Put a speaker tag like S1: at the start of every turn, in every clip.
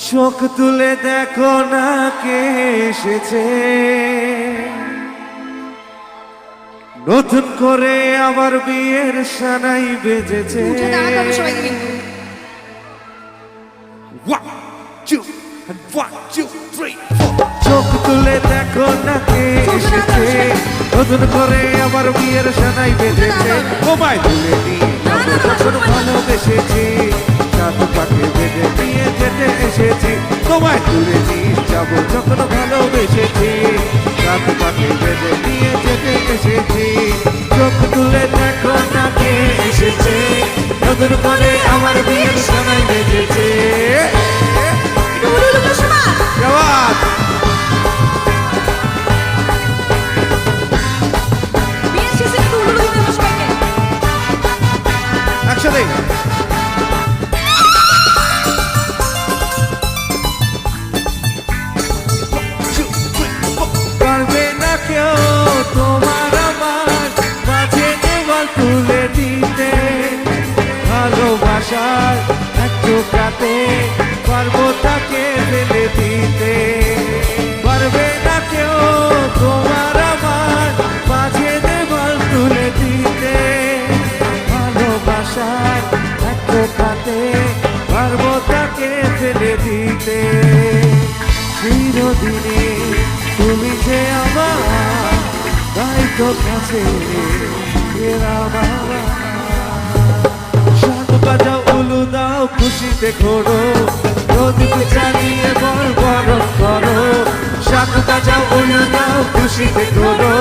S1: চোখ তুলে দেখো না কে এসেছে, নতুন করে আবার বিয়ের সানাই বেজেছে। চোখ তুলে দেখো না কে এসেছে, নতুন করে আবার বিয়ের সানাই বেজেছে। মোবাইল তুলে নিয়ে যখন ভালোবেসেছি, সাত পাকে বেঁধে নিয়ে যেতে এসেছি। তোমায় তুলে নিয়ে যাবো যখন ভালোবেসেছি, সাত পাকে বেঁধে নিয়ে যেতে এসেছি। চোখ তুলে দেখো না কে এসেছে, নতুন করে আমার বিয়ের সানাই বেজেছে। একসাথে পারবে না কেউ তোমার আমার মাঝে দেওয়াল তুলে দিতে, ভালোবাসার এক চোখাতে পারবো তাকে ফেলে দিতে। পারবে না কেউ তোমার আমার মাঝে দেওয়াল তুলে দিতে, ভালোবাসার এক চোখাতে পারবো তাকে ফেলে দিতে। চিরদিনে তুমি যে আমার, তাই তো কাছে শাক বাজাও উলু দাও খুশিতে ঘোরো, প্রদীপ জ্বালিয়ে বল বরণ করো। শাক বাজাও উলু দাও খুশিতে ঘোরো,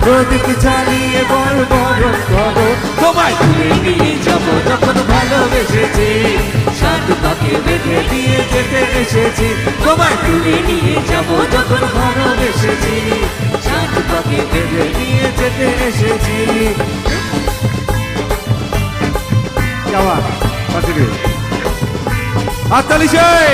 S1: প্রদীপ জ্বালিয়ে বল বরণ করো। তোমায় তুলে নিয়ে যাবো যখন ভালোবেসেছি, সাত পাকে বেঁধে দিয়ে যেতে এসেছি। তোমায় তুলে নিয়ে যাবো যখন ভালোবেসেছি, সাত পাকে বেঁধে দিয়ে যেতে এসেছি। যাওয়া হাততালি চাই।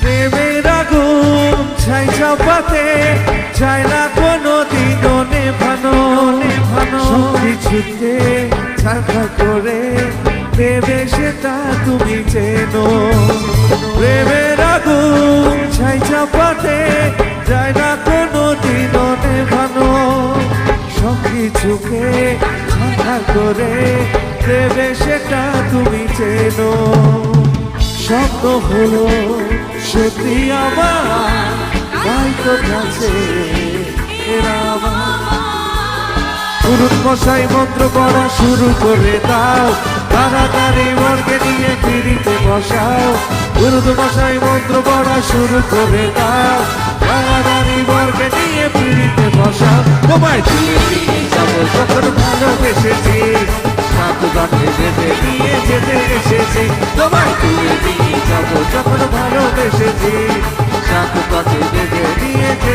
S1: প্রেমের আগুন ছাই চাপাতে চায় না কোনো দিনও নেভানো, নেভানো কিছুতে ছাড়া করে দেবে সেটা তুমি চেনো। প্রেমের আগুন ছাই চাপাতে যায় না কোনো দিনও নেভানো, সব কিছুকে ছাড়া করে দেবে সেটা তুমি চেনো। স্বপ্ন হলো সত্যি আমার, তাই তো কাছে পুরুষ মশাই মন্ত্র পড়া শুরু করে দাও, তাড়াতাড়ি বর্গে নিয়ে ফিরিতে বসাও। পুরুষ মশাই মন্ত্র পড়া শুরু করে দাও, তাড়াতাড়ি বর্গে নিয়ে ফিরিতে বসাও। তোমায় তুলে নিয়ে যাবো যখন ভালোবেসেছি, সাত পাকে বেঁধে নিয়ে যেতে এসেছি। তোমায় তুলে নিয়ে যাবো যখন ভালোবেসেছি, সাত পাকে বেঁধে নিয়ে যেতে